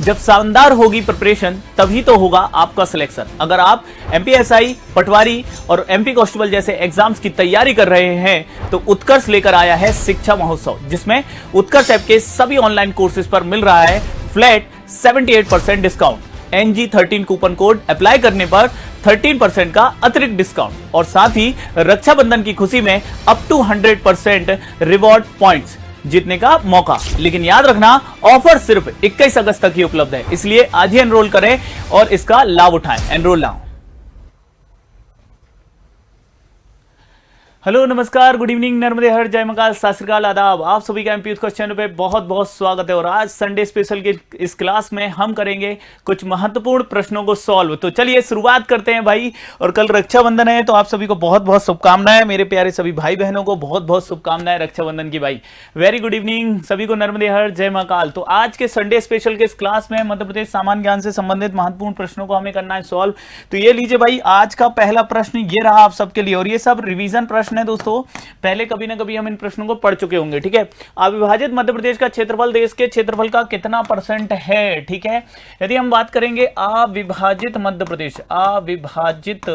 जब शानदार होगी प्रिपरेशन तभी तो होगा आपका सिलेक्शन। अगर आप एमपीएसआई, पटवारी और एमपी कांस्टेबल जैसे एग्जाम्स की तैयारी कर रहे हैं तो उत्कर्ष लेकर आया है शिक्षा महोत्सव, जिसमें उत्कर्ष ऐप के सभी ऑनलाइन कोर्सेज पर मिल रहा है flat 78% discount. NG13 coupon code apply करने पर 13% का अतिरिक्त डिस्काउंट और साथ ही रक्षाबंधन की खुशी में अप टू 100% रिवॉर्ड पॉइंट्स जीतने का मौका। लेकिन याद रखना, ऑफर सिर्फ 21 अगस्त तक ही उपलब्ध है, इसलिए आज ही एनरोल करें और इसका लाभ उठाएं। Enrol now. हेलो, नमस्कार, गुड इवनिंग, नर्मदे हर, जय महाकाल, सत श्री अकाल, आदाब। आप सभी का एमपी उत्कर्ष चैनल पे बहुत बहुत स्वागत है। और आज संडे स्पेशल के इस क्लास में हम करेंगे कुछ महत्वपूर्ण प्रश्नों को सॉल्व। तो चलिए शुरुआत करते हैं भाई। और कल रक्षाबंधन है तो आप सभी को बहुत बहुत शुभकामनाएं। मेरे प्यारे सभी भाई बहनों को बहुत बहुत शुभकामनाएं रक्षाबंधन की भाई। वेरी गुड इवनिंग सभी को, नर्मदे हर, जय महाकाल। तो आज के संडे स्पेशल के इस क्लास में मध्य प्रदेश सामान्य ज्ञान से संबंधित महत्वपूर्ण प्रश्नों को हमें करना है सॉल्व। तो ये लीजिए भाई, आज का पहला प्रश्न ये रहा आप सबके लिए। और ये सब रिवीजन प्रश्न है दोस्तों, पहले कभी ना कभी हम इन प्रश्नों को पढ़ चुके होंगे। ठीक है, अविभाजित मध्य प्रदेश का क्षेत्रफल देश के क्षेत्रफल का कितना % है? ठीक है, यदि हम बात करेंगे अविभाजित मध्य प्रदेश, अविभाजित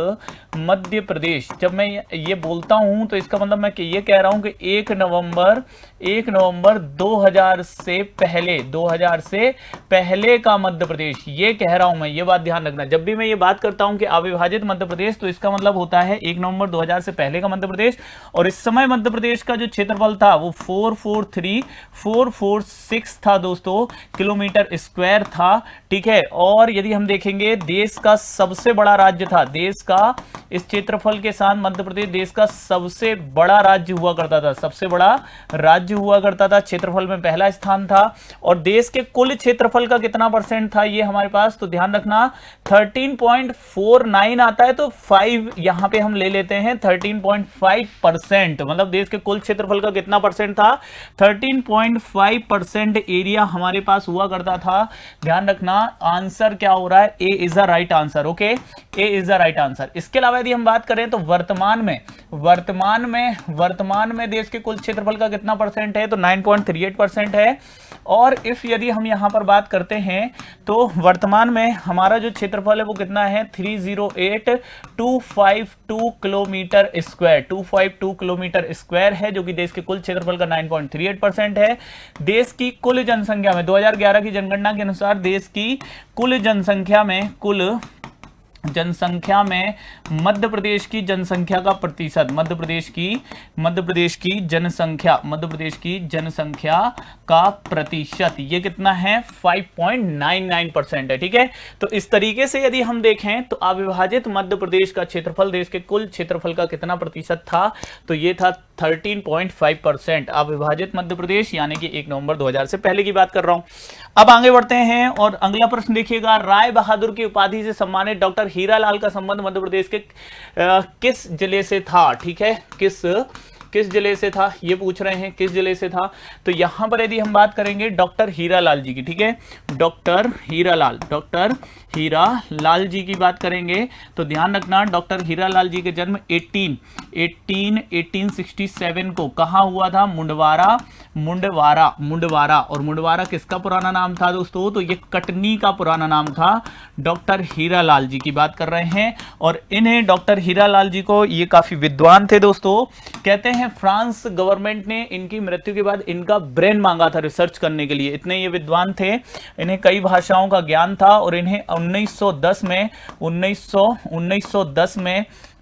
मध्य प्रदेश, जब मैं ये बोलता हूं तो इसका मतलब मैं ये कह रहा हूं कि 1 नवंबर 2000 से पहले का मध्य प्रदेश, ये कह रहा हूं मैं। ये बात ध्यान रखना, जब भी मैं ये बात करता हूं कि अविभाजित मध्य प्रदेश तो इसका मतलब होता है 1 नवंबर 2000 से पहले का मध्य प्रदेश। और इस समय मध्य प्रदेश का जो क्षेत्रफल था वो 443,446 था दोस्तों, किलोमीटर स्क्वायर था। ठीक है, और यदि हम देखेंगे देश का सबसे बड़ा राज्य था, देश का इस क्षेत्रफल के साथ मध्य प्रदेश देश का सबसे बड़ा राज्य हुआ करता था, सबसे बड़ा राज्य हुआ करता था, क्षेत्रफल में पहला स्थान था। और देश के कुल क्षेत्रफल का कितना % था ये हमारे पास, तो ध्यान रखना 13.49 आता है। तो 5 यहां पे हम ले लेते हैं, 13.5%, मतलब देश के कुल क्षेत्रफल का कितना % था? 13.5% एरिया हमारे पास हुआ करता था। ध्यान रखना, आंसर क्या हो रहा है? A is the right answer. Okay, A is the right answer. इसके अलावा यदि हम बात करें तो वर्तमान में देश के कुल क्षेत्रफल का कितना % है? तो 9.38% है। और इफ यदि हम यहां पर बात करते हैं तो वर्तमान में हमारा जो क्षेत्रफल है वो कितना है? 308,252 किलोमीटर स्क्वायर, 252 किलोमीटर स्क्वायर है, जो कि देश के कुल क्षेत्रफल का 9.38% है। देश की कुल जनसंख्या में 2011 की जनगणना के अनुसार देश की कुल जनसंख्या में मध्य प्रदेश की जनसंख्या का प्रतिशत, मध्य प्रदेश की जनसंख्या का प्रतिशत ये कितना है? 5.99% है। ठीक है, तो इस तरीके से यदि हम देखें तो अविभाजित मध्य प्रदेश का क्षेत्रफल देश के कुल क्षेत्रफल का कितना प्रतिशत था? तो ये था 13.5%। अविभाजित मध्य प्रदेश यानी कि 1 नवंबर 2000 से पहले की बात कर रहा हूं। अब आगे बढ़ते हैं और अगला प्रश्न देखिएगा। राय बहादुर की उपाधि से सम्मानित डॉक्टर हीरालाल का संबंध मध्य प्रदेश के किस जिले से था? ठीक है, किस जिले से था ये पूछ रहे हैं, किस जिले से था? तो यहां पर यदि हम बात करेंगे डॉक्टर हीरालाल जी की, ठीक है, डॉक्टर हीरालाल जी की बात करेंगे तो ध्यान रखना, डॉक्टर हीरालाल जी के जन्म 1867 को कहां हुआ था? मुंडवारा। और मुंडवारा किसका पुराना नाम था दोस्तों? तो ये कटनी का पुराना नाम था। डॉक्टर हीरालाल जी की बात कर रहे हैं। और इन्हें डॉक्टर हीरालाल जी को, ये काफी विद्वान थे दोस्तों। कहते हैं फ्रांस गवर्नमेंट ने इनकी मृत्यु के बाद इनका ब्रेन मांगा था रिसर्च करने के लिए, इतने ये विद्वान थे। इन्हें कई भाषाओं का ज्ञान था और इन्हें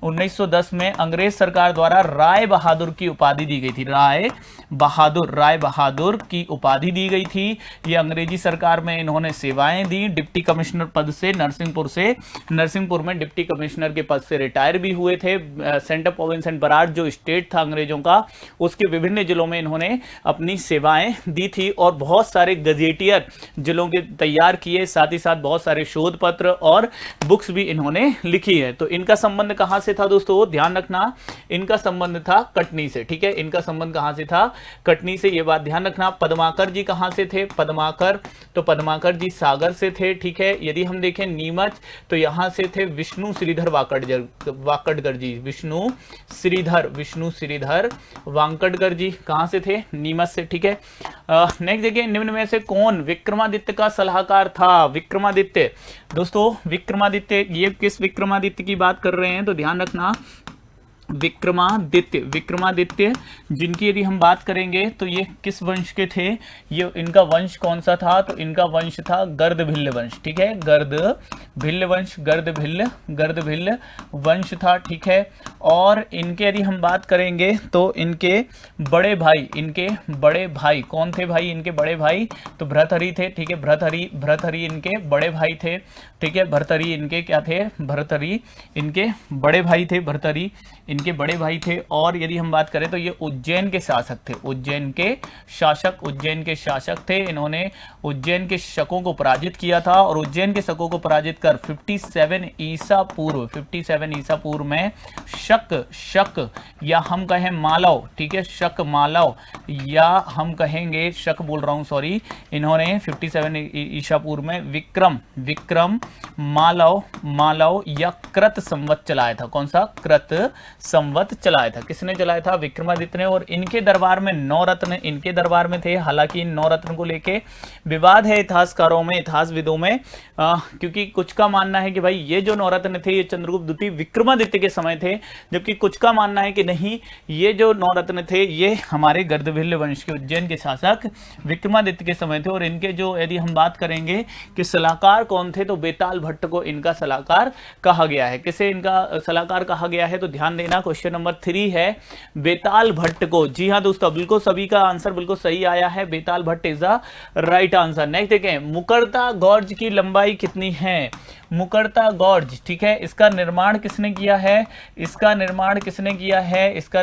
1910 में अंग्रेज सरकार द्वारा राय बहादुर की उपाधि दी गई थी। राय बहादुर की उपाधि दी गई थी। ये अंग्रेजी सरकार में इन्होंने सेवाएं दी। डिप्टी कमिश्नर पद से नरसिंहपुर में डिप्टी कमिश्नर के पद से रिटायर भी हुए थे। सेंटर प्रोविंस एंड बराड़ जो स्टेट था अंग्रेजों का, उसके विभिन्न जिलों में इन्होंने अपनी सेवाएं दी थी और बहुत सारे गजेटियर जिलों के तैयार किए, साथ ही साथ बहुत सारे शोध पत्र और बुक्स भी इन्होंने लिखी है। तो इनका संबंध कहां से से था दोस्तों, ध्यान रखना, इनका संबंध था कटनी से, ठीक है, इनका संबंध कहां से था, कटनी से, ये बात ध्यान रखना। पद्माकर जी कहां से थे, पद्माकर, तो पद्माकर जी सागर से थे, ठीक है। यदि हम देखें नीमच, तो यहां से थे विष्णु श्रीधर वाकड़कर जी, विष्णु श्रीधर वाकड़कर जी कहां से थे, नीमच से, ठीक है। नेक्स्ट देखिए, निम्न में से कौन विक्रमादित्य का सलाहकार था, विक्रमादित्य, दोस्तों विक्रमादित्य, ये किस विक्रमादित्य की बात कर रहे हैं, तो ध्यान रखना, विक्रमादित्य जिनकी यदि हम बात करेंगे तो ये किस वंश के थे, ये इनका वंश कौन सा था, तो इनका वंश था गर्दभिल्ल वंश, ठीक है, गर्दभिल्ल वंश, गर्दभिल्ल वंश था, ठीक है। और इनके यदि हम बात करेंगे तो इनके बड़े भाई कौन थे भाई, इनके बड़े भाई तो भर्तहरि थे, ठीक है, भर्तहरि इनके बड़े भाई थे, ठीक है, भर्तहरि इनके क्या थे, भर्तहरि इनके बड़े भाई थे, भर्तहरि इनके बड़े भाई थे। और यदि हम बात करें तो ये उज्जैन के शासक थे, उज्जैन के शासक थे। इन्होंने उज्जैन के शकों को पराजित किया था और उज्जैन के शकों को पराजित कर 57 ईसा पूर्व में शक या हम कहें मालव, ठीक है, शक मालव या हम कहेंगे शक बोल रहा हूं, सॉरी, इन्होंने 57 ईसा पूर्व में विक्रम मालव या कृत संवत चलाया था। कौन सा, कृत संवत चलाया था, किसने चलाया था, विक्रमादित्य ने। और इनके दरबार में 9 रत्न इनके दरबार में थे। हालांकि इन 9 रत्न को लेके विवाद है इतिहासकारों में, इतिहासविदों में, क्योंकि कुछ का मानना है कि भाई ये जो 9 रत्न थे ये चंद्रगुप्त द्वितीय विक्रमादित्य के समय थे, जबकि कुछ का मानना है कि नहीं, ये जो 9 रत्न थे ये हमारे गर्दभिल्ल वंश के उज्जैन के शासक विक्रमादित्य के समय थे। और इनके जो यदि हम बात करेंगे कि सलाहकार कौन थे, तो बेताल भट्ट को इनका सलाहकार कहा गया है। किसे इनका सलाहकार कहा गया है, तो ध्यान देना, क्वेश्चन नंबर 3 है बेताल भट्ट को। जी हाँ दोस्तों, बिल्कुल सभी का आंसर बिल्कुल सही आया है, Betal Bhatt is the right answer. Next देखें, मुकरता गॉर्ज की लंबाई कितनी है, मुकरता गॉर्ज, ठीक है, इसका निर्माण किसने किया है, इसका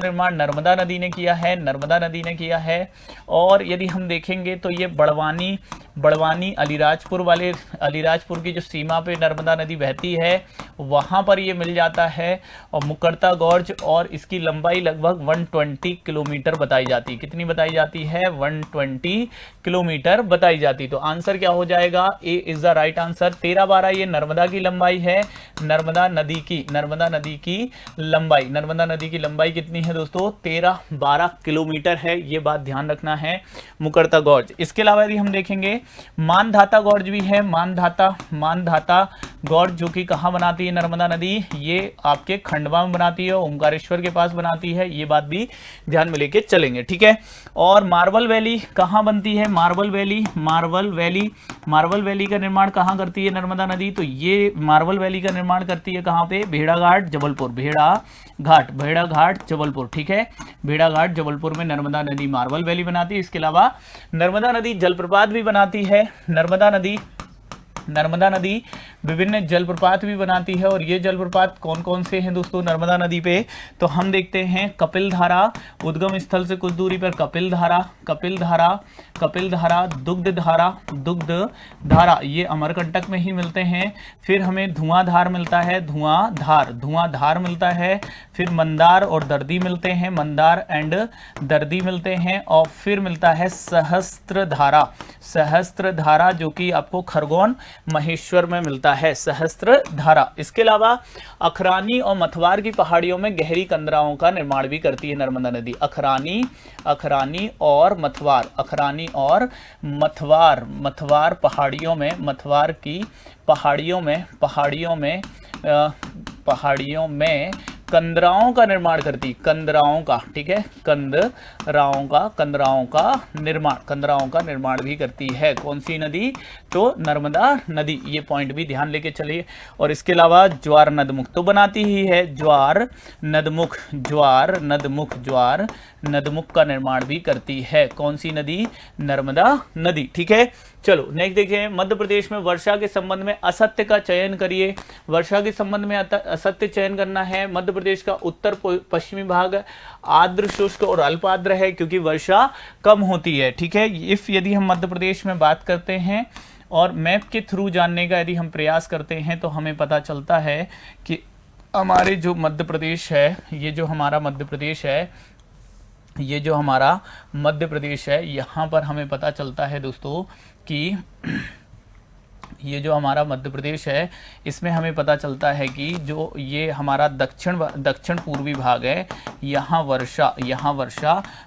निर्माण नर्मदा नदी ने किया है। और यदि हम देखेंगे तो ये बड़वानी अलीराजपुर की जो सीमा पे नर्मदा नदी बहती है वहां पर ये मिल जाता है। और मुकरता गॉर्ज, और इसकी लंबाई लगभग 120 किलोमीटर बताई जाती है। कितनी बताई जाती है, 120 किलोमीटर बताई जाती है। तो आंसर क्या हो जाएगा, ए इज द राइट आंसर। 13-12 ये नर्मदा की लंबाई है, नर्मदा नदी की लंबाई कितनी है दोस्तों, 13-12 किलोमीटर है, ये बात ध्यान रखना है, मुकरता गॉर्ज। इसके अलावा यदि हम देखेंगे मानधाता गॉर्ज भी है, मानधाता गॉर्ज जो कि कहां बनाती है नर्मदा नदी, ये आपके खंडवा में बनाती है, ओंकारेश्वर के पास बनाती है, ये बात भी ध्यान में लेके चलेंगे, ठीक है। और मार्बल वैली कहां बनती है, मार्बल वैली का निर्माण कहां करती है नर्मदा नदी, तो ये मार्बल वैली का निर्माण करती है कहां पे, भेड़ाघाट जबलपुर, ठीक है, भेड़ाघाट जबलपुर में नर्मदा नदी मार्बल वैली बनाती है। इसके अलावा नर्मदा नदी जलप्रपात भी बनाती है, नर्मदा नदी विभिन्न जलप्रपात भी बनाती है। और ये जलप्रपात कौन कौन से हैं दोस्तों नर्मदा नदी पे, तो हम देखते हैं कपिल धारा, उद्गम स्थल से कुछ दूरी पर कपिल धारा, दुग्ध धारा ये अमरकंटक में ही मिलते हैं। फिर हमें धुआंधार मिलता है, धुआंधार मिलता है। फिर मंदार और दर्दी मिलते हैं, मंदार एंड दर्दी मिलते हैं। और फिर मिलता है सहस्त्रधारा जो कि आपको खरगोन महेश्वर में मिलता है, सहस्त्रधारा। इसके अलावा अखरानी और मथवार की पहाड़ियों में गहरी कंदराओं का निर्माण भी करती है नर्मदा नदी। अखरानी और मथवार पहाड़ियों में, मथवार की पहाड़ियों में कंदराओं का निर्माण करती, कंदराओं का, ठीक है, कंदराओं का निर्माण भी करती है। कौन सी नदी, तो नर्मदा नदी, ये पॉइंट भी ध्यान लेके चलिए। और इसके अलावा ज्वार नदमुख तो बनाती ही है, ज्वार नदमुख का निर्माण भी करती है। कौन सी नदी, नर्मदा नदी, ठीक है। चलो नेक्स्ट देखिए, मध्य प्रदेश में वर्षा के संबंध में असत्य का चयन करिए। वर्षा के संबंध में असत्य चयन करना है। मध्य प्रदेश का उत्तर पश्चिमी भाग आर्द्र, शुष्क और अल्प आर्द्र है क्योंकि वर्षा कम होती है, ठीक है। यदि हम मध्य प्रदेश में बात करते हैं और मैप के थ्रू जानने का यदि हम प्रयास करते हैं तो हमें पता चलता है कि हमारे जो मध्य प्रदेश है, ये जो हमारा मध्य प्रदेश है, ये जो हमारा मध्य प्रदेश है, यहाँ पर हमें पता चलता है दोस्तों कि ये जो हमारा मध्य प्रदेश है, इसमें हमें पता चलता है कि जो ये हमारा दक्षिण पूर्वी भाग है, यहाँ वर्षा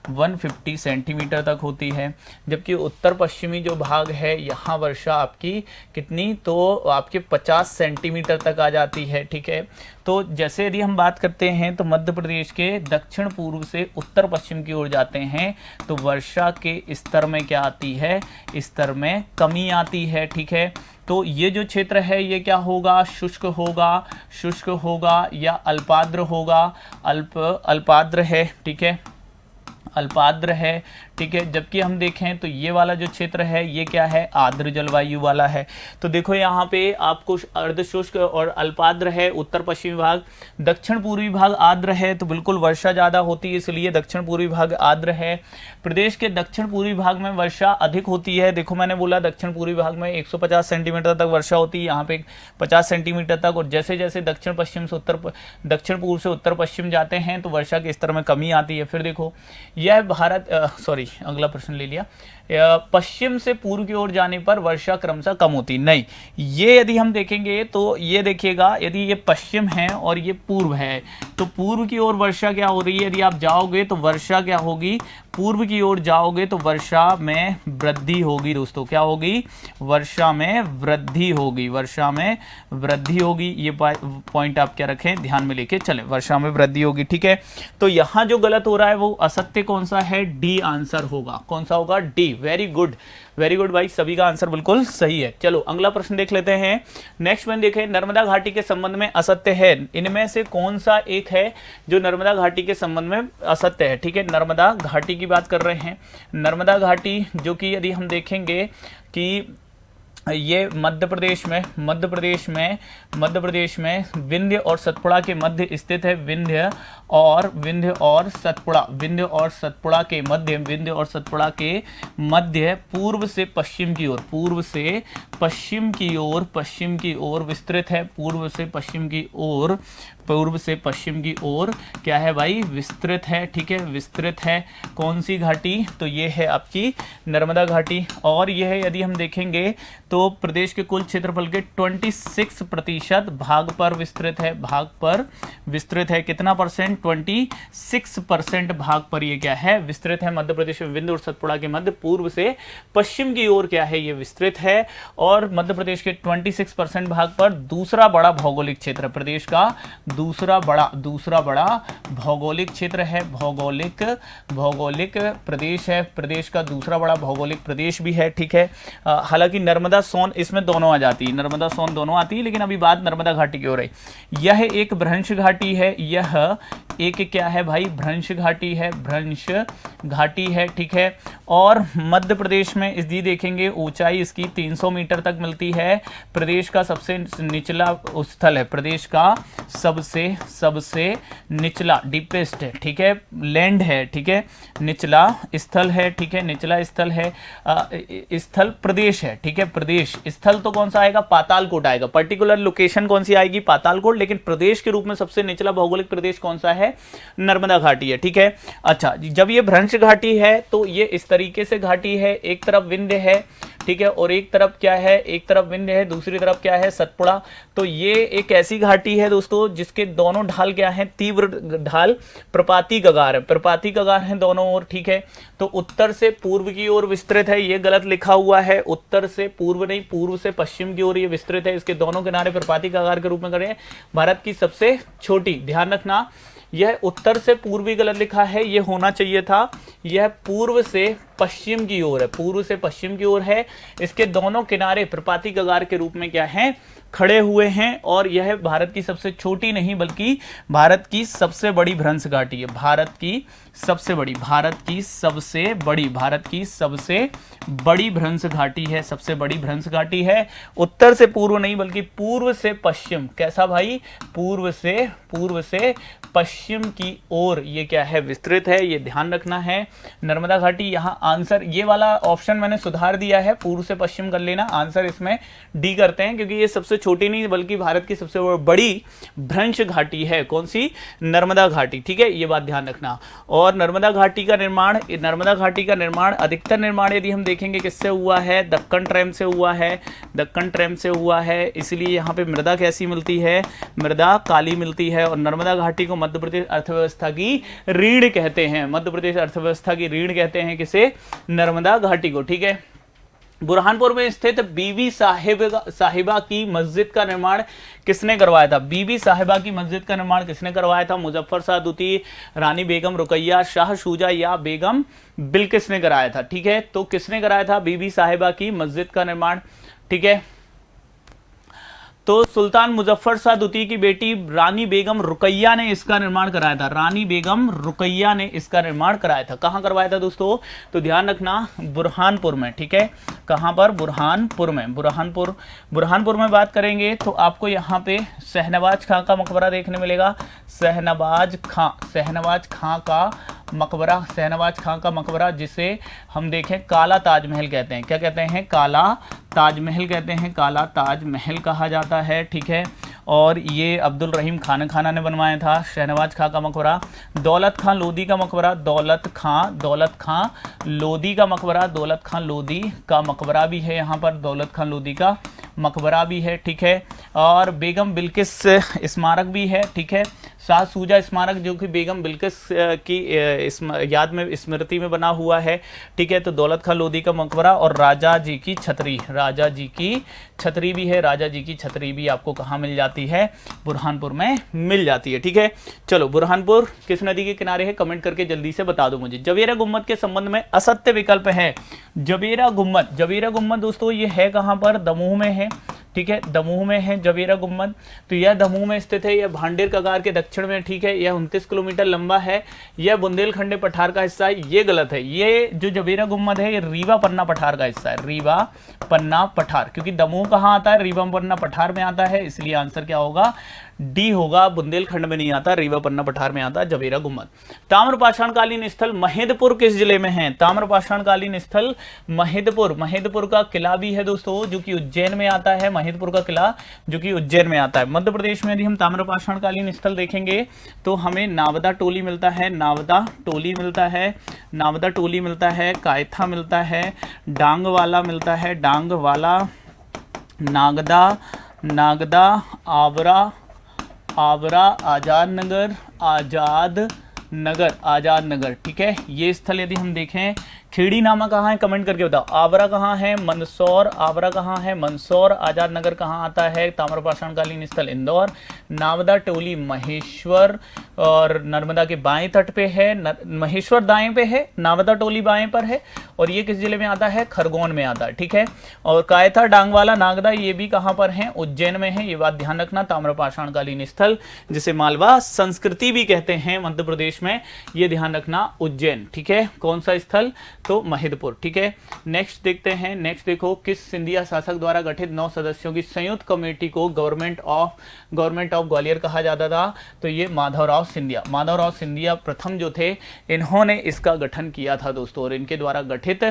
150 सेंटीमीटर तक होती है, जबकि उत्तर पश्चिमी जो भाग है, यहाँ वर्षा आपकी कितनी, तो आपके 50 सेंटीमीटर तक आ जाती है। ठीक है, तो जैसे यदि हम बात करते हैं तो मध्य प्रदेश के दक्षिण पूर्व से उत्तर पश्चिम की ओर जाते हैं तो वर्षा के स्तर में क्या आती है, स्तर में कमी आती है। ठीक है, तो ये जो क्षेत्र है ये क्या होगा, शुष्क होगा या अल्पाद्र होगा, अल्पाद्र है। ठीक है, अल्पाद्र है। ठीक है, जबकि हम देखें तो ये वाला जो क्षेत्र है ये क्या है, आर्द्र जलवायु वाला है। तो देखो यहाँ पे आपको अर्धशुष्क और अल्पाद्र है उत्तर पश्चिमी भाग, दक्षिण पूर्वी भाग आर्द्र है, तो बिल्कुल वर्षा ज़्यादा होती है, इसलिए दक्षिण पूर्वी भाग आर्द्र है। प्रदेश के दक्षिण पूर्वी भाग में वर्षा अधिक होती है। देखो मैंने बोला दक्षिण पूर्वी भाग में 150 सेंटीमीटर तक वर्षा होती है, यहाँ पे 50 सेंटीमीटर तक, और जैसे जैसे दक्षिण दक्षिण पूर्व से उत्तर पश्चिम जाते हैं तो वर्षा के स्तर में कमी आती है। फिर देखो यह अगला प्रश्न ले लिया, पश्चिम से पूर्व की ओर जाने पर वर्षा क्रमशः कम होती नहीं। ये यदि हम देखेंगे तो ये देखिएगा, यदि ये पश्चिम है और ये पूर्व है तो पूर्व की ओर वर्षा क्या हो रही है, यदि आप जाओगे तो वर्षा क्या होगी, पूर्व की ओर जाओगे तो वर्षा में वृद्धि होगी। दोस्तों क्या होगी, वर्षा में वृद्धि होगी, वर्षा में वृद्धि होगी। ये पॉइंट आप क्या रखें, ध्यान में लेके चलें, वर्षा में वृद्धि होगी। ठीक है, तो यहां जो गलत हो रहा है वो असत्य कौन सा है, डी आंसर होगा। कौन सा होगा, डी। वेरी गुड भाई, सभी का आंसर बिल्कुल सही है। चलो अगला प्रश्न देख लेते हैं। नेक्स्ट वन देखें, नर्मदा घाटी के संबंध में असत्य है, इनमें से कौन सा एक है जो नर्मदा घाटी के संबंध में असत्य है। ठीक है, नर्मदा घाटी की बात कर रहे हैं। नर्मदा घाटी जो कि यदि हम देखेंगे कि ये मध्य प्रदेश में विंध्य और सतपुड़ा के मध्य स्थित है। विंध्य और सतपुड़ा के मध्य पूर्व से पश्चिम की ओर विस्तृत है। पूर्व से पश्चिम की ओर क्या है भाई, विस्तृत है। ठीक है, विस्तृत है। कौन सी घाटी, तो ये है आपकी नर्मदा घाटी। और यह यदि हम देखेंगे तो प्रदेश के कुल क्षेत्रफल के 26% भाग पर विस्तृत है। कितना परसेंट, 26% भाग पर ये क्या है, विस्तृत है। मध्य प्रदेश में विंध्य और सतपुड़ा के मध्य पूर्व से पश्चिम की ओर क्या है, ये विस्तृत है। और मध्य प्रदेश के 26% भाग पर दूसरा बड़ा भौगोलिक क्षेत्र, प्रदेश का दूसरा बड़ा भौगोलिक क्षेत्र है। भौगोलिक प्रदेश है, प्रदेश का दूसरा बड़ा भौगोलिक प्रदेश भी है। ठीक है, हालांकि नर्मदा सोन इसमें दोनों आ जाती है, नर्मदा सोन दोनों आती है, लेकिन अभी बात नर्मदा घाटी की हो रही। यह एक भ्रंश घाटी है, यह एक क्या है भाई, भ्रंश घाटी है। ठीक है, और मध्य प्रदेश में यदि देखेंगे ऊंचाई इसकी 300 मीटर तक मिलती है। प्रदेश का सबसे निचला स्थल है, प्रदेश का सबसे निचला, डीपेस्ट है। ठीक है, लैंड है। ठीक है, निचला स्थल है। ठीक है, निचला स्थल है, स्थल प्रदेश है। ठीक है, प्रदेश स्थल तो कौन सा आएगा, पातालकोट आएगा। पर्टिकुलर लोकेशन कौन सी आएगी, पातालकोट, लेकिन प्रदेश के रूप में सबसे निचला भौगोलिक प्रदेश कौन सा है, नर्मदा घाटी है। ठीक है, अच्छा, जब ये भ्रंश घाटी है तो ये इस तरीके से घाटी है, एक तरफ विंध्य है। ठीक है, और एक तरफ क्या है, एक तरफ विंध्य है, दूसरी तरफ क्या है, सतपुड़ा। तो ये एक ऐसी घाटी है दोस्तों जिसके दोनों ढाल क्या है, तीव्र ढाल, प्रपाती कगार है दोनों ओर। ठीक है, तो उत्तर से पूर्व की ओर विस्तृत है, ये गलत लिखा हुआ है, उत्तर से पूर्व नहीं, पूर्व से पश्चिम की ओर ये विस्तृत है। इसके दोनों किनारे प्रपाती कगार के रूप में करें। भारत की सबसे छोटी, ध्यान रखना, यह उत्तर से पूर्वी गलत लिखा है, यह होना चाहिए था, यह पूर्व से पश्चिम की ओर है। इसके दोनों किनारे प्रपाती कगार के रूप में क्या है, खड़े हुए हैं। और यह भारत की सबसे छोटी नहीं बल्कि भारत की सबसे बड़ी भ्रंश घाटी है। भारत की सबसे बड़ी भ्रंश घाटी है, सबसे बड़ी भ्रंश घाटी है। उत्तर से पूर्व नहीं बल्कि पूर्व से पश्चिम, कैसा भाई, पूर्व से पश्चिम की ओर ये क्या है, विस्तृत है, ये ध्यान रखना है। नर्मदा घाटी यहाँ आंसर, ये वाला ऑप्शन मैंने सुधार दिया है, पूर्व से पश्चिम कर लेना, आंसर इसमें डी करते हैं क्योंकि ये सबसे छोटी नहीं बल्कि भारत की सबसे बड़ी भ्रंश घाटी है। कौन सी? नर्मदा घाटी, ठीक है, ये बात ध्यान रखना। और नर्मदा घाटी का निर्माण अधिकतर निर्माण यदि हम देखेंगे किससे हुआ है, दक्कन ट्रेम से हुआ है, दक्कन ट्रेम से हुआ है, इसलिए यहाँ पे मृदा कैसी मिलती है, मृदा काली मिलती है। और नर्मदा घाटी को मध्य प्रदेश अर्थव्यवस्था की रीढ़ कहते हैं, मध्य प्रदेश अर्थव्यवस्था की रीढ़ कहते हैं किसे, नर्मदा घाटी को, ठीक है। बुरहानपुर में स्थित बीबी साहिबा की मस्जिद का निर्माण किसने करवाया था? बीबी साहिबा की मस्जिद का निर्माण किसने करवाया था? मुजफ्फर शाह दूती, रानी बेगम रुकैया, शाह शुजा या बेगम बिल्किस ने कराया था, ठीक है। तो किसने कराया था बीबी साहिबा की मस्जिद का निर्माण, ठीक है। तो सुल्तान मुजफ्फर शाह द्वितीय की बेटी रानी बेगम रुकैया ने इसका निर्माण कराया था, रानी बेगम रुकैया ने इसका निर्माण कराया था। कहां करवाया था दोस्तों? तो ध्यान रखना, बुरहानपुर में, ठीक है। कहां पर? बुरहानपुर में। बुरहानपुर में बात करेंगे तो आपको यहाँ पे शहनवाज खां का मकबरा देखने मिलेगा, शहनवाज खां का मकबरा, जिसे हम देखें काला ताजमहल कहते हैं। क्या कहते हैं? काला ताजमहल कहते हैं, काला ताजमहल कहा जाता है, ठीक है। और ये अब्दुल रहीम खाना ने बनवाया था शहनवाज खां का मकबरा। दौलत खां लोधी का मकबरा, दौलत खां लोधी का मकबरा भी है यहाँ पर, दौलत खां लोधी का मकबरा भी है, ठीक है। और बेगम बिल्किस स्मारक भी है, ठीक है। शाह शुजा स्मारक जो कि बेगम बिल्किस की याद में, स्मृति में बना हुआ है, ठीक है। तो दौलत खां लोधी का मकबरा और राजा जी की छतरी भी है, राजा जी की छतरी भी आपको कहाँ मिल जाती है? बुरहानपुर में मिल जाती है, ठीक है। चलो, बुरहानपुर किस नदी के किनारे है? कमेंट करके जल्दी से बता दो मुझे। जवेरा गुम्मद के संबंध में असत्य विकल्प है। जवेरा गुम्मद दोस्तों ये है कहाँ पर? दमोह में है, ठीक है, दमोह में है जवेरा गुम्मद। तो यह दमोह में स्थित है, यह भांडेर कगार के दक्षिण में, ठीक है। यह 29 किलोमीटर लंबा है, यह बुंदेलखंड पठार का हिस्सा है, ये गलत है। ये जो जवेरा गुम्मद है ये रीवा पन्ना पठार का हिस्सा है, रीवा पन्ना पठार, क्योंकि दमोह कहाँ आता है? रीवा पन्ना पठार में आता है, इसलिए आंसर क्या होगा? डी होगा। बुंदेलखंड में नहीं आता, रीवा पन्ना पठार में आता जवेरा गुम्मद। ताम्रपाषाणकालीन स्थल महिदपुर किस जिले में है? ताम्रपाषाणकालीन स्थल महिदपुर का किला भी है दोस्तों, जो कि उज्जैन में आता है, महिदपुर का किला जो कि उज्जैन में आता है। मध्य प्रदेश में यदि हम ताम्रपाषाणकालीन स्थल देखेंगे तो हमें नावदा टोली मिलता है, नावदा टोली मिलता है, कायथा मिलता है, डांगवाला मिलता है, नागदा, आवरा, आजाद नगर, ठीक है। ये स्थल यदि हम देखें, खेड़ी नामा कहाँ है? कमेंट करके बताओ। आवरा कहाँ है? मंदसौर, आजाद नगर कहाँ आता है? ताम्रपाषाणकालीन स्थल इंदौर। नावदा टोली महेश्वर और नर्मदा के बाएं तट पे है, महेश्वर दाएं पे है, नावदा टोली बाएं पर है। और ये किस जिले में आता है? खरगोन में आता है, ठीक है। और कायथा, डांगवाला, नागदा ये भी कहाँ पर है? उज्जैन में है, ये बात ध्यान रखना। ताम्रपाषाणकालीन स्थल जिसे मालवा संस्कृति भी कहते हैं मध्य प्रदेश में, ये ध्यान रखना, उज्जैन, ठीक है। कौन सा स्थल? तो महिदपुर, ठीक है। नेक्स्ट देखते हैं, नेक्स्ट देखो, किस सिंधिया शासक द्वारा गठित 9 सदस्यों की संयुक्त कमेटी को गवर्नमेंट ऑफ ग्वालियर कहा जाता था? तो ये माधवराव सिंधिया प्रथम जो थे, इन्होंने इसका गठन किया था दोस्तों। और इनके द्वारा गठित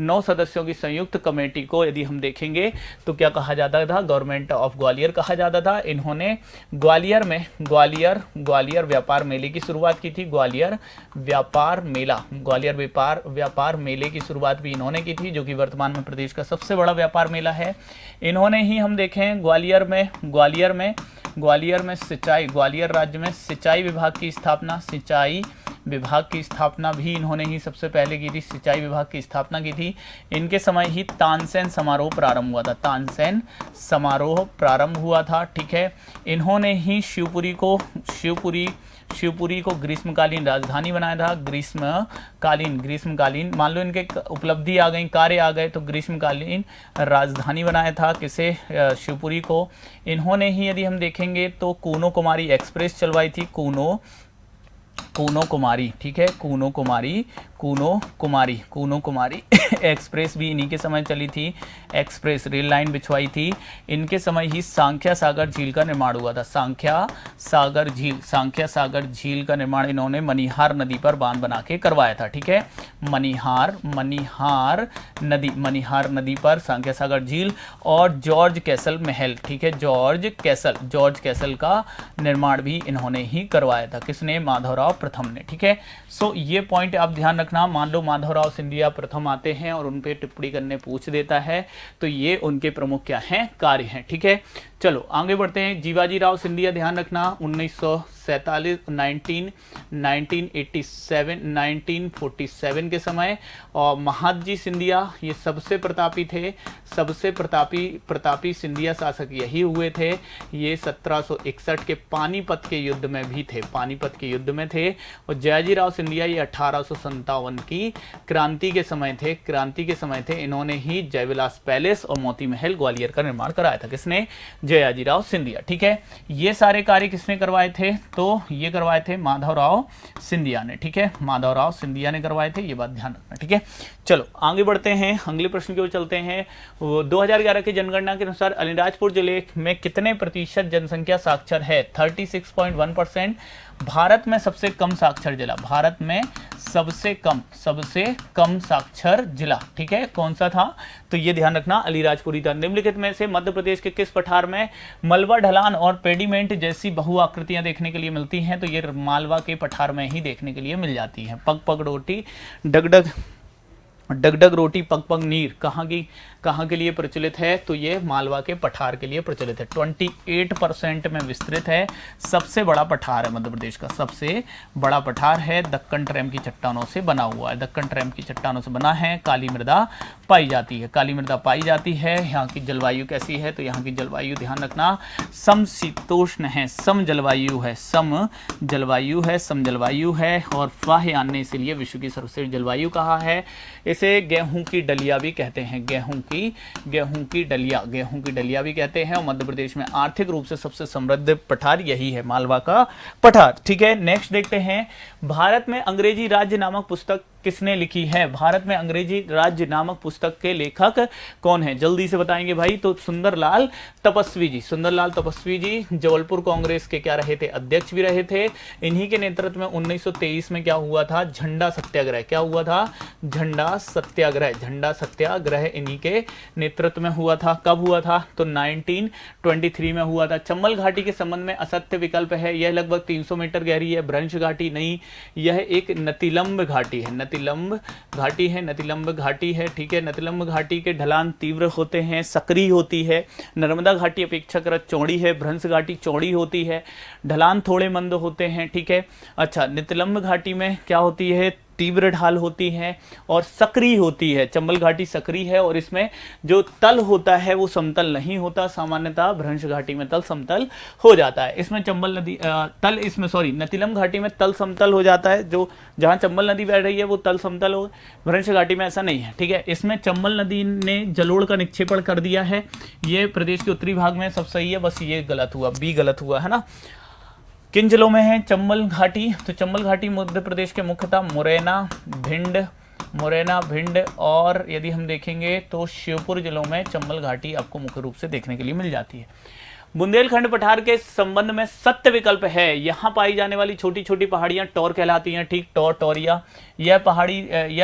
9 सदस्यों की संयुक्त कमेटी को यदि हम देखेंगे तो क्या कहा जाता था? गवर्नमेंट ऑफ ग्वालियर कहा जाता था। इन्होंने ग्वालियर में ग्वालियर व्यापार मेले की शुरुआत की थी, ग्वालियर व्यापार मेले की शुरुआत भी इन्होंने की थी, जो कि वर्तमान में प्रदेश का सबसे बड़ा व्यापार मेला है। इन्होंने ही हम देखें ग्वालियर में सिंचाई, ग्वालियर राज्य में सिंचाई विभाग की स्थापना भी इन्होंने ही सबसे पहले की थी, सिंचाई विभाग की स्थापना की थी। इनके समय ही तानसेन समारोह प्रारंभ हुआ था, ठीक है। इन्होंने ही शिवपुरी को ग्रीष्मकालीन राजधानी बनाया था, ग्रीष्मकालीन मान लो इनके उपलब्धि आ गई, कार्य आ गए, तो ग्रीष्मकालीन राजधानी बनाया था किसे? शिवपुरी को। इन्होंने ही यदि हम देखेंगे तो कूनो कुमारी एक्सप्रेस चलवाई थी, कूनो कूनो कुमारी, ठीक है, कूनो कुमारी, कूनो कुमारी एक्सप्रेस भी इन्हीं के समय चली थी, एक्सप्रेस रेल लाइन बिछवाई थी, इनके समय ही सांख्या सागर झील का निर्माण हुआ था। सांख्या सागर झील का निर्माण इन्होंने मनिहार नदी पर बांध बना के करवाया था, ठीक है, मनिहार नदी पर सांख्या सागर झील। और जॉर्ज कैसल महल, ठीक है, जॉर्ज कैसल का निर्माण भी इन्होंने ही करवाया था। किसने? माधवराव प्रथम ने, ठीक है। सो ये पॉइंट आप ध्यान रखना। मान लो माधवराव सिंधिया प्रथम आते हैं और उन पे टिप्पणी करने पूछ देता है, तो ये उनके प्रमुख क्या हैं? कार्य हैं, ठीक है। चलो आगे बढ़ते हैं। जीवाजी राव सिंधिया, ध्यान रखना, 1947 के समय। और महादजी सिंधिया, ये सबसे प्रतापी थे, सबसे प्रतापी सिंधिया शासक यही हुए थे। ये 1761 के पानीपत के युद्ध में भी थे, पानीपत के युद्ध में थे। और जयाजी राव सिंधिया ये 1857 की क्रांति के समय थे, इन्होंने ही जयविलास पैलेस और मोती महल ग्वालियर का निर्माण कराया था। किसने? जयाजी राव सिंधिया, ठीक है। ये सारे कार्य किसने करवाए थे? तो ये करवाए थे माधवराव सिंधिया ने, ठीक है, माधवराव सिंधिया ने करवाए थे, ये बात ध्यान रखना, ठीक है। चलो आगे बढ़ते हैं, अगले प्रश्न की ओर चलते हैं। 2011 की जनगणना के अनुसार अलीराजपुर जिले में कितने प्रतिशत जनसंख्या साक्षर है? 36.1%। भारत में सबसे कम साक्षर जिला, भारत में सबसे कम साक्षर जिला, ठीक है, कौन सा था? तो ये ध्यान रखना, अलीराजपुर ही था। निम्नलिखित में से मध्य प्रदेश के किस पठार में मलबा ढलान और पेडीमेंट जैसी बहुआकृतियां देखने के लिए मिलती हैं? तो ये मालवा के पठार में ही देखने के लिए मिल जाती हैं। पग पग रोटी, डगडग रोटी, पग पग नीर कहाँ के लिए प्रचलित है? तो ये मालवा के पठार के लिए प्रचलित है। 28% में विस्तृत है, सबसे बड़ा पठार है मध्य प्रदेश का, सबसे बड़ा पठार है। दक्कन ट्रैम की चट्टानों से बना हुआ है, दक्कन ट्रैम की चट्टानों से बना है। काली मृदा पाई जाती है। यहाँ की जलवायु कैसी है? तो यहाँ की जलवायु ध्यान रखना, समशीतोष्ण है, सम जलवायु है। और फाह्यान ने इसीलिए विश्व की सर्वश्रेष्ठ जलवायु कहा है। इसे गेहूं की डलिया भी कहते हैं, गेहूं की डलिया भी कहते हैं। और मध्य प्रदेश में आर्थिक रूप से सबसे समृद्ध पठार यही है, मालवा का पठार, ठीक है। नेक्स्ट देखते हैं, भारत में अंग्रेजी राज्य नामक पुस्तक किसने लिखी है? भारत में अंग्रेजी राज्य नामक पुस्तक के लेखक कौन है? जल्दी से बताएंगे भाई। तो सुंदरलाल तपस्वी जी जबलपुर कांग्रेस के क्या रहे थे? अध्यक्ष भी रहे थे। इन्हीं के नेतृत्व में 1923 में क्या हुआ था? झंडा सत्याग्रह। क्या हुआ था? झंडा सत्याग्रह इन्हीं के नेतृत्व में हुआ था। कब हुआ था? तो 1923 में हुआ था। चंबल घाटी के संबंध में असत्य विकल्प है, यह लगभग 300 मीटर गहरी है। भ्रंश घाटी नहीं, यह एक नतिलंब घाटी है, नतिलंब घाटी है, ठीक है। नतिलंब घाटी के ढलान तीव्र होते हैं, सक्रिय होती है। नर्मदा घाटी अपेक्षाकृत चौड़ी है, भ्रंश घाटी चौड़ी होती है, ढलान थोड़े मंद होते हैं, ठीक है। अच्छा, नतिलंब घाटी में क्या होती है? तीव्र ढाल होती है और सक्रिय होती है। चंबल घाटी सक्रिय है और इसमें जो तल होता है वो समतल नहीं होता। सामान्यतः भ्रंश घाटी में तल समतल हो जाता है। इसमें नतिलम घाटी में तल समतल हो जाता है, जो जहां चंबल नदी बह रही है वो तल समतल हो। भ्रंश घाटी में ऐसा नहीं है, ठीक है। इसमें चंबल नदी ने जलोढ़ का निक्षेपण कर दिया है। ये प्रदेश के उत्तरी भाग में सब सही है, बस ये गलत हुआ, बी गलत हुआ है ना। किन जिलों में है चंबल घाटी? तो चंबल घाटी मध्य प्रदेश के मुख्यतः मुरैना, भिंड और यदि हम देखेंगे तो शिवपुर जिलों में चंबल घाटी आपको मुख्य रूप से देखने के लिए मिल जाती है। बुंदेलखंड पठार के संबंध में सत्य विकल्प है। यहां पाई जाने वाली छोटी छोटी पहाड़ियां टौर कहलाती हैं, ठीक, टौरिया। यह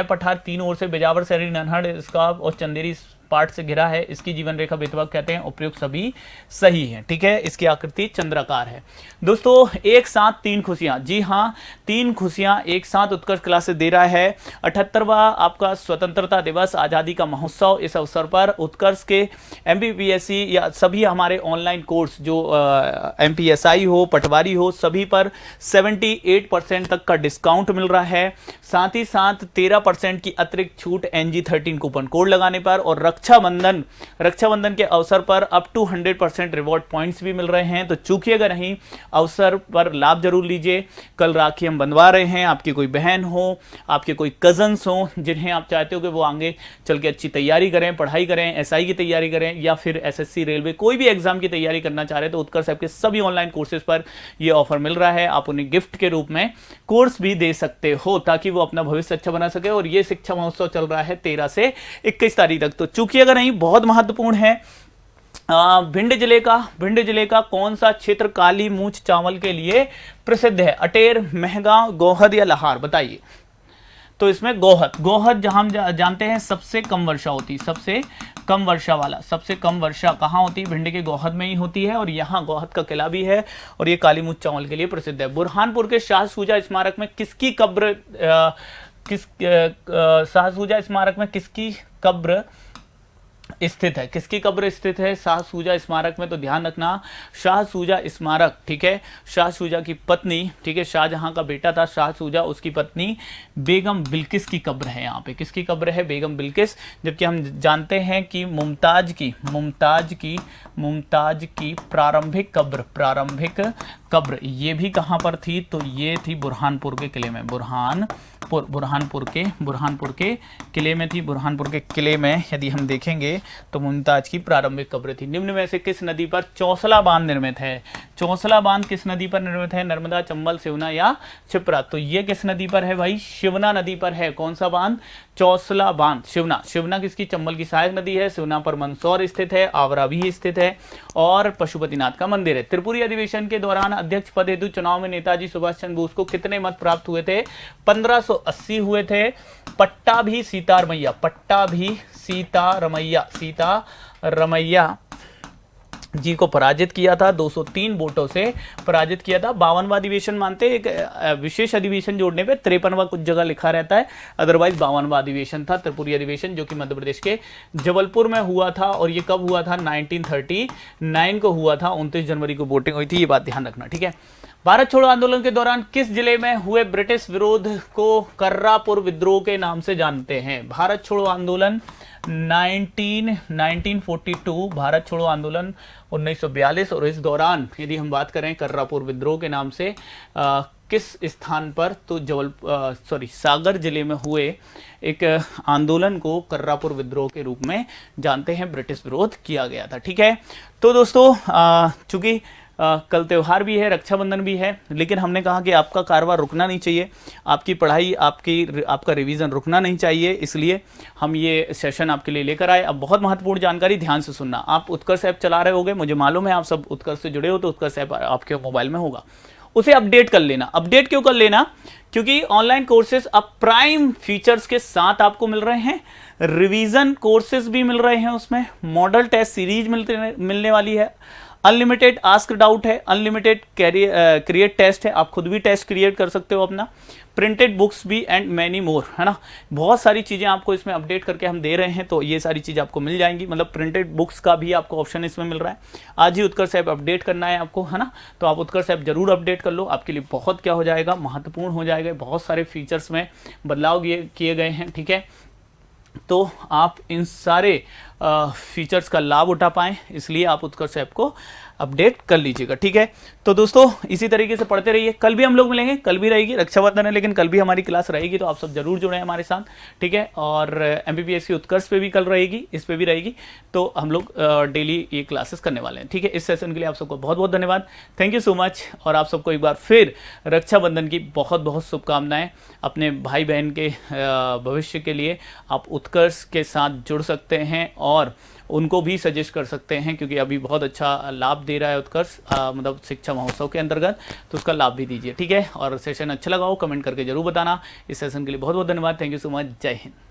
पठार तीन ओर से बिजावर, शहरी, ननहड़, स्काब और चंदेरी पार्ट से घिरा है। इसकी जीवन रेखा बेतवा कहते हैं। उपयुक्त सभी सही है, ठीक है। इसकी आकृति चंद्राकार है। दोस्तों, एक साथ तीन खुशियां, जी हाँ, तीन खुशियां एक साथ उत्कर्ष क्लासेस दे रहा है। 78वां आपका स्वतंत्रता दिवस, आजादी का महोत्सव। इस अवसर पर उत्कर्ष के MPPSC या सभी हमारे ऑनलाइन कोर्स जो MPSI हो, पटवारी हो, सभी पर 78% तक का डिस्काउंट मिल रहा है। साथ ही साथ 13% की अतिरिक्त छूट NG13 कूपन कोड लगाने पर और रक्षाबंधन के अवसर पर अप टू 100% रिवॉर्ड पॉइंट्स भी मिल रहे हैं, तो चूकिएगा नहीं, अवसर पर लाभ जरूर लीजिए। कल राखी हम बंधवा रहे हैं, आपकी कोई बहन हो, आपके कोई कजन्स हो जिन्हें आप चाहते हो कि वो आगे चल के अच्छी तैयारी करें, पढ़ाई करें, एसआई की तैयारी करें या फिर एसएससी, रेलवे, कोई भी एग्जाम की तैयारी करना चाह रहे हैं, तो उत्कर्ष ऐप के सभी ऑनलाइन कोर्सेज पर ये ऑफर मिल रहा है। आप उन्हें गिफ्ट के रूप में कोर्स भी दे सकते हो ताकि वो अपना भविष्य अच्छा बना सके। और ये शिक्षा महोत्सव चल रहा है 13 से 21 तारीख तक, तो चूकिएगा नहीं, बहुत महत्वपूर्ण है। भिंड जिले का कौन सा क्षेत्र काली मूंछ चावल के लिए प्रसिद्ध है? अटेर, मेहगांव, गोहद या लाहार, बताइए। तो इसमें गोहद जहां हम जानते हैं सबसे कम वर्षा होती, सबसे कम वर्षा कहां होती? भिंड के गोहद में ही होती है, और यहाँ गोहद का किला भी है, और ये काली मूंछ चावल के लिए प्रसिद्ध है। बुरहानपुर के शाह सूजा स्मारक में किसकी कब्र शाह सूजा स्मारक में किसकी कब्र स्थित है? किसकी कब्र स्थित है शाह सूजा स्मारक में? तो ध्यान रखना, शाह सूजा स्मारक, ठीक है, शाह सूजा की पत्नी, ठीक है, शाहजहां का बेटा था शाह सूजा, उसकी पत्नी बेगम बिल्किस की कब्र है। यहाँ पे किसकी कब्र है? बेगम बिल्किस। जबकि हम जानते हैं कि मुमताज की प्रारंभिक कब्र ये भी कहां पर थी? तो ये थी बुरहानपुर के किले में, बुरहानपुर के किले में थी। बुरहानपुर के किले में यदि हम देखेंगे तो मुमताज की प्रारंभिक कब्र थी। निम्न में से किस नदी पर चौसला बांध निर्मित है? चौसला बांध किस नदी पर निर्मित है? नर्मदा, चंबल, शिवना या क्षिप्रा? तो ये किस नदी पर है भाई? शिवना नदी पर है। कौन सा बांध? चौसला बांध। शिवना किसकी? चंबल की सहायक नदी है। शिवना पर मंदसौर स्थित है, आवरा भी स्थित है, और पशुपतिनाथ का मंदिर है। त्रिपुरी अधिवेशन के दौरान अध्यक्ष पद हेतु चुनाव में नेताजी सुभाष चंद्र बोस को कितने मत प्राप्त हुए थे? 1580 हुए थे। पट्टाभी सीतारमैया जी को पराजित किया था, 203 वोटों से पराजित किया था। 52वां अधिवेशन मानते, एक विशेष अधिवेशन जोड़ने पे 53वां कुछ जगह लिखा रहता है, अदरवाइज 52वां अधिवेशन था त्रिपुरी अधिवेशन, जो कि मध्य प्रदेश के जबलपुर में हुआ था। और ये कब हुआ था? 1939 को हुआ था, 29 जनवरी को वोटिंग हुई थी, ये बात ध्यान रखना, ठीक है। भारत छोड़ो आंदोलन के दौरान किस जिले में हुए ब्रिटिश विरोध को कर्रापुर विद्रोह के नाम से जानते हैं? भारत छोड़ो आंदोलन 1942, भारत छोड़ो आंदोलन 1942, और इस दौरान यदि हम बात करें कर्रापुर विद्रोह के नाम से किस स्थान पर? तो सागर जिले में हुए एक आंदोलन को कर्रापुर विद्रोह के रूप में जानते हैं, ब्रिटिश विरोध किया गया था, ठीक है। तो दोस्तों चूंकि कल त्यौहार भी है, रक्षाबंधन भी है, लेकिन हमने कहा कि आपका कारवार रुकना नहीं चाहिए, आपकी पढ़ाई, आपका रिवीजन रुकना नहीं चाहिए, इसलिए हम ये सेशन आपके लिए लेकर आए। अब बहुत महत्वपूर्ण जानकारी, ध्यान से सुनना। आप उत्कर्ष ऐप चला रहे होगे, मुझे मालूम है आप सब उत्कर्ष से जुड़े हो, तो उत्कर्ष ऐप आपके मोबाइल में होगा, उसे अपडेट कर लेना। अपडेट क्यों कर लेना? क्योंकि ऑनलाइन कोर्सेज अब प्राइम फीचर्स के साथ आपको मिल रहे हैं, रिवीजन कोर्सेज भी मिल रहे हैं, उसमें मॉडल टेस्ट सीरीज मिलने वाली है, अनलिमिटेड आस्क डाउट है, अनलिमिटेड क्रिएट टेस्ट है, आप खुद भी टेस्ट क्रिएट कर सकते हो अपना, प्रिंटेड बुक्स भी, एंड मैनी मोर, है ना। बहुत सारी चीजें आपको इसमें अपडेट करके हम दे रहे हैं, तो ये सारी चीजें आपको मिल जाएंगी। मतलब प्रिंटेड बुक्स का भी आपको ऑप्शन इसमें मिल रहा है। आज ही उत्कर्ष ऐप अपडेट करना है आपको, है ना, तो आप उत्कर्ष ऐप जरूर अपडेट कर लो, आपके लिए बहुत क्या हो जाएगा, महत्वपूर्ण हो जाएगा। बहुत सारे फीचर्स में बदलाव किए गए हैं, ठीक है, तो आप इन सारे फीचर्स का लाभ उठा पाएं, इसलिए आप उत्कर्ष ऐप को अपडेट कर लीजिएगा, ठीक है। तो दोस्तों इसी तरीके से पढ़ते रहिए। कल भी हम लोग मिलेंगे, कल भी रहेगी, रक्षाबंधन है लेकिन कल भी हमारी क्लास रहेगी, तो आप सब जरूर जुड़े हमारे साथ, ठीक है। और MPPSC उत्कर्ष पे भी कल रहेगी, इस पे भी रहेगी, तो हम लोग डेली ये क्लासेस करने वाले हैं, ठीक है। इस सेशन के लिए आप सबको बहुत बहुत धन्यवाद, थैंक यू सो मच। और आप सबको एक बार फिर रक्षाबंधन की बहुत बहुत शुभकामनाएं। अपने भाई बहन के भविष्य के लिए आप उत्कर्ष के साथ जुड़ सकते हैं और उनको भी सजेस्ट कर सकते हैं, क्योंकि अभी बहुत अच्छा लाभ दे रहा है उत्कर्ष, मतलब शिक्षा महोत्सव के अंतर्गत, तो उसका लाभ भी दीजिए, ठीक है। और सेशन अच्छा लगा हो कमेंट करके जरूर बताना। इस सेशन के लिए बहुत बहुत धन्यवाद, थैंक यू सो मच, जय हिंद।